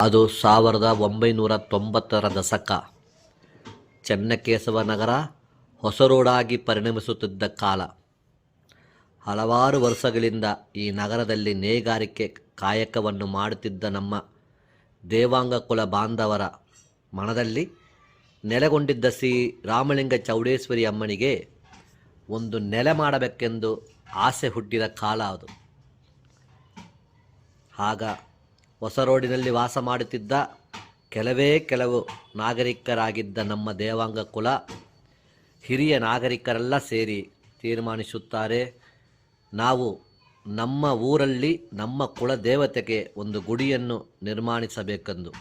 ಅದು 1990ರ ದಶಕ. ಚೆನ್ನಕೇಶವ ನಗರ ಹೊಸರೋಡಾಗಿ ಪರಿಣಮಿಸುತ್ತಿದ್ದ ಕಾಲ. ಹಲವಾರು ವರ್ಷಗಳಿಂದ ಈ ನಗರದಲ್ಲಿ ನೇಕಾರಿಕೆ ಕಾಯಕವನ್ನು ಮಾಡುತ್ತಿದ್ದ ನಮ್ಮ ದೇವಾಂಗ ಕುಲ ಬಾಂಧವರ ಮನದಲ್ಲಿ ನೆಲೆಗೊಂಡಿದ್ದ ಶ್ರೀ ರಾಮಲಿಂಗ ಚೌಡೇಶ್ವರಿ ಅಮ್ಮನಿಗೆ ಒಂದು ನೆಲೆ ಮಾಡಬೇಕೆಂದು ಆಸೆ ಹುಟ್ಟಿದ ಕಾಲ ಅದು. ಆಗ ಹೊಸ ರೋಡಿನಲ್ಲಿ ವಾಸ ಮಾಡುತ್ತಿದ್ದ ಕೆಲವು ನಾಗರಿಕರಾಗಿದ್ದ ನಮ್ಮ ದೇವಾಂಗ ಕುಲ ಹಿರಿಯ ನಾಗರಿಕರೆಲ್ಲ ಸೇರಿ ತೀರ್ಮಾನಿಸುತ್ತಾರೆ, ನಾವು ನಮ್ಮ ಊರಲ್ಲಿ ನಮ್ಮ ಕುಲ ದೇವತೆಗೆ ಒಂದು ಗುಡಿಯನ್ನು ನಿರ್ಮಾಣಿಸಬೇಕೆಂದು.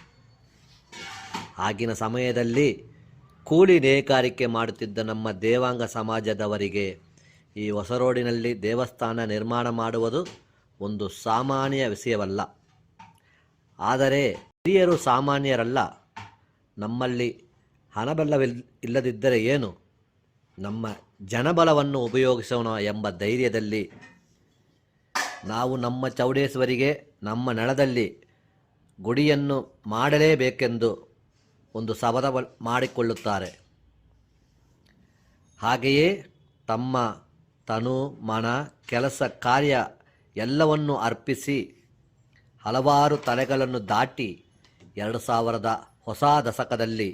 ಆಗಿನ ಸಮಯದಲ್ಲಿ ಕೂಲಿ ನೇಕಾರಿಕೆ ಮಾಡುತ್ತಿದ್ದ ನಮ್ಮ ದೇವಾಂಗ ಸಮಾಜದವರಿಗೆ ಈ ಹೊಸ ರೋಡಿನಲ್ಲಿ ದೇವಸ್ಥಾನ ನಿರ್ಮಾಣ ಮಾಡುವುದು ಒಂದು ಸಾಮಾನ್ಯ ವಿಷಯವಲ್ಲ. ಆದರೆ ಹಿರಿಯರು ಸಾಮಾನ್ಯರಲ್ಲ. ನಮ್ಮಲ್ಲಿ ಹಣಬಲವಿಲ್ಲದಿದ್ದರೆ ಏನು, ನಮ್ಮ ಜನಬಲವನ್ನು ಉಪಯೋಗಿಸೋಣ ಎಂಬ ಧೈರ್ಯದಲ್ಲಿ ನಾವು ನಮ್ಮ ಚೌಡೇಶ್ವರಿಗೆ ನಮ್ಮ ನೆಲದಲ್ಲಿ ಗುಡಿಯನ್ನು ಮಾಡಲೇಬೇಕೆಂದು ಒಂದು ಶಪಥ ಮಾಡಿಕೊಳ್ಳುತ್ತಾರೆ. ಹಾಗೆಯೇ ತಮ್ಮ ತನು ಮನ ಕೆಲಸ ಕಾರ್ಯ ಎಲ್ಲವನ್ನು ಅರ್ಪಿಸಿ ಹಲವಾರು ತಲೆಗಳನ್ನು ದಾಟಿ 2000ರ ಹೊಸ ದಶಕದಲ್ಲಿ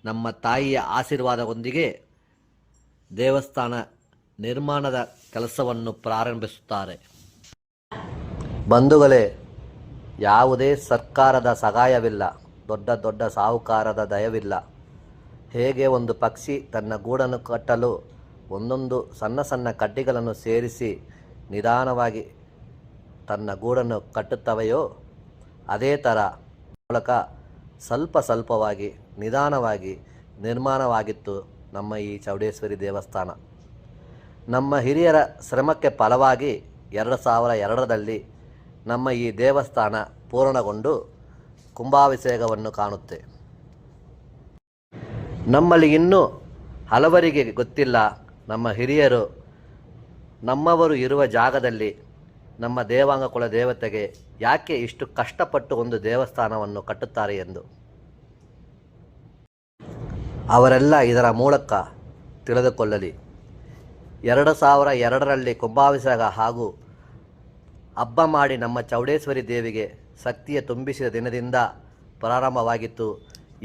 ನಮ್ಮ ತಾಯಿಯ ಆಶೀರ್ವಾದದೊಂದಿಗೆ ದೇವಸ್ಥಾನ ನಿರ್ಮಾಣದ ಕೆಲಸವನ್ನು ಪ್ರಾರಂಭಿಸುತ್ತಾರೆ. ಬಂಧುಗಳೇ, ಯಾವುದೇ ಸರ್ಕಾರದ ಸಹಾಯವಿಲ್ಲ, ದೊಡ್ಡ ಸಾಹುಕಾರದ ದಯವಿಲ್ಲ. ಹೇಗೆ ಒಂದು ಪಕ್ಷಿ ತನ್ನ ಗೂಡನ್ನು ಕಟ್ಟಲು ಒಂದೊಂದು ಸಣ್ಣ ಕಡ್ಡಿಗಳನ್ನು ಸೇರಿಸಿ ನಿಧಾನವಾಗಿ ತನ್ನ ಗೂಡನ್ನು ಕಟ್ಟುತ್ತವೆಯೋ, ಅದೇ ಥರ ಮೂಲಕ ಸ್ವಲ್ಪವಾಗಿ ನಿಧಾನವಾಗಿ ನಿರ್ಮಾಣವಾಗಿತ್ತು ನಮ್ಮ ಈ ಚೌಡೇಶ್ವರಿ ದೇವಸ್ಥಾನ. ನಮ್ಮ ಹಿರಿಯರ ಶ್ರಮಕ್ಕೆ ಫಲವಾಗಿ 2002ರಲ್ಲಿ ನಮ್ಮ ಈ ದೇವಸ್ಥಾನ ಪೂರ್ಣಗೊಂಡು ಕುಂಭಾಭಿಷೇಕವನ್ನು ಕಾಣುತ್ತೆ. ನಮ್ಮಲ್ಲಿ ಇನ್ನೂ ಹಲವರಿಗೆ ಗೊತ್ತಿಲ್ಲ, ನಮ್ಮ ಹಿರಿಯರು ನಮ್ಮವರು ಇರುವ ಜಾಗದಲ್ಲಿ ನಮ್ಮ ದೇವಾಂಗ ಕುಲ ದೇವತೆಗೆ ಯಾಕೆ ಇಷ್ಟು ಕಷ್ಟಪಟ್ಟು ಒಂದು ದೇವಸ್ಥಾನವನ್ನು ಕಟ್ಟುತ್ತಾರೆ ಎಂದು. ಅವರೆಲ್ಲ ಇದರ ಮೂಲಕ ತಿಳಿದುಕೊಳ್ಳಲಿ. 2002ರಲ್ಲಿ ಕುಂಭಾಭಿಷೇಕ ಹಾಗೂ ಹಬ್ಬ ಮಾಡಿ ನಮ್ಮ ಚೌಡೇಶ್ವರಿ ದೇವಿಗೆ ಶಕ್ತಿಯ ತುಂಬಿಸಿದ ದಿನದಿಂದ ಪ್ರಾರಂಭವಾಗಿತ್ತು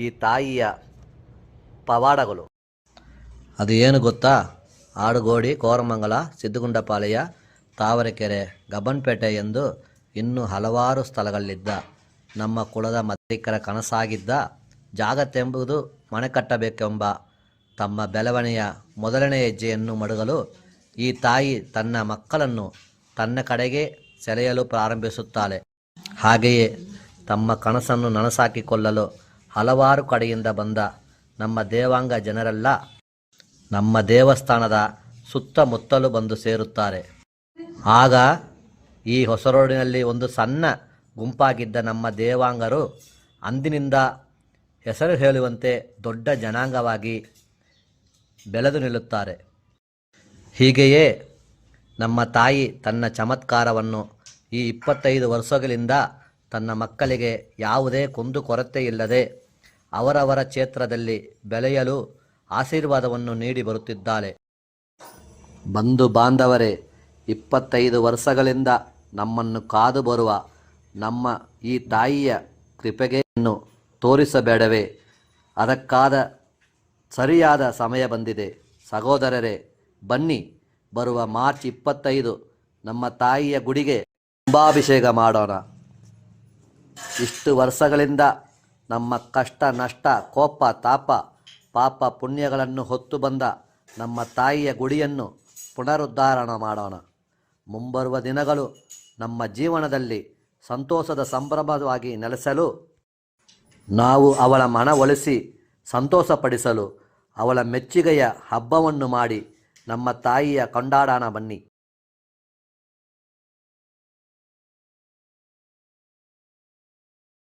ಈ ತಾಯಿಯ ಪವಾಡಗಳು. ಅದು ಏನು ಗೊತ್ತಾ? ಆಡುಗೋಡಿ, ಕೋರಮಂಗಲ, ಸಿದ್ಧಗುಂಡಪಾಳ್ಯ, ತಾವರೆಕೆರೆ, ಗಬ್ಬನ್ಪೇಟೆ ಎಂದು ಇನ್ನೂ ಹಲವಾರು ಸ್ಥಳಗಳಿದ್ದ ನಮ್ಮ ಕುಲದ ಮಧ್ಯಕರ ಕನಸಾಗಿದ್ದ ಜಾಗತ್ತೆಂಬುದು ಮನೆ ಕಟ್ಟಬೇಕೆಂಬ ತಮ್ಮ ಬೆಳವಣಿಗೆಯ ಮೊದಲನೇ ಹೆಜ್ಜೆಯನ್ನು ಮಡಗಲು ಈ ತಾಯಿ ತನ್ನ ಮಕ್ಕಳನ್ನು ತನ್ನ ಕಡೆಗೆ ಸೆಳೆಯಲು ಪ್ರಾರಂಭಿಸುತ್ತಾಳೆ. ಹಾಗೆಯೇ ತಮ್ಮ ಕನಸನ್ನು ನನಸಾಕಿಕೊಳ್ಳಲು ಹಲವಾರು ಕಡೆಯಿಂದ ಬಂದ ನಮ್ಮ ದೇವಾಂಗ ಜನರೆಲ್ಲ ನಮ್ಮ ದೇವಸ್ಥಾನದ ಸುತ್ತಮುತ್ತಲು ಬಂದು ಸೇರುತ್ತಾರೆ. ಆಗ ಈ ಹೊಸ ರೋಡಿನಲ್ಲಿ ಒಂದು ಸಣ್ಣ ಗುಂಪಾಗಿದ್ದ ನಮ್ಮ ದೇವಾಂಗರು ಅಂದಿನಿಂದ ಹೆಸರು ಹೇಳುವಂತೆ ದೊಡ್ಡ ಜನಾಂಗವಾಗಿ ಬೆಳೆದು ನಿಲ್ಲುತ್ತಾರೆ. ಹೀಗೆಯೇ ನಮ್ಮ ತಾಯಿ ತನ್ನ ಚಮತ್ಕಾರವನ್ನು ಈ 25 ವರ್ಷಗಳಿಂದ ತನ್ನ ಮಕ್ಕಳಿಗೆ ಯಾವುದೇ ಕುಂದುಕೊರತೆ ಇಲ್ಲದೆ ಅವರವರ ಕ್ಷೇತ್ರದಲ್ಲಿ ಬೆಳೆಯಲು ಆಶೀರ್ವಾದವನ್ನು ನೀಡಿ ಬರುತ್ತಿದ್ದಾಳೆ. ಬಂಧು ಬಾಂಧವರೇ, 25 ವರ್ಷಗಳಿಂದ ನಮ್ಮನ್ನು ಕಾದು ಬರುವ ನಮ್ಮ ಈ ತಾಯಿಯ ಕೃಪೆಯನ್ನು ತೋರಿಸಬೇಡವೇ? ಅದಕ್ಕಾದ ಸರಿಯಾದ ಸಮಯ ಬಂದಿದೆ. ಸಹೋದರರೇ, ಬನ್ನಿ, ಬರುವ ಮಾರ್ಚ್ 25 ನಮ್ಮ ತಾಯಿಯ ಗುಡಿಗೆ ಕುಂಭಾಭಿಷೇಕ ಮಾಡೋಣ. ಇಷ್ಟು ವರ್ಷಗಳಿಂದ ನಮ್ಮ ಕಷ್ಟ ನಷ್ಟ ಕೋಪ ತಾಪ ಪಾಪ ಪುಣ್ಯಗಳನ್ನು ಹೊತ್ತು ಬಂದ ನಮ್ಮ ತಾಯಿಯ ಗುಡಿಯನ್ನು ಪುನರುದ್ಧಾರಣ ಮಾಡೋಣ. ಮುಂಬರುವ ದಿನಗಳು ನಮ್ಮ ಜೀವನದಲ್ಲಿ ಸಂತೋಷದ ಸಂಭ್ರಮವಾಗಿ ನೆಲೆಸಲು, ನಾವು ಅವಳ ಮನವೊಲಿಸಿ ಸಂತೋಷಪಡಿಸಲು ಅವಳ ಮೆಚ್ಚುಗೆಯ ಹಬ್ಬವನ್ನು ಮಾಡಿ ನಮ್ಮ ತಾಯಿಯ ಕೊಂಡಾಡೋಣ. ಬನ್ನಿ.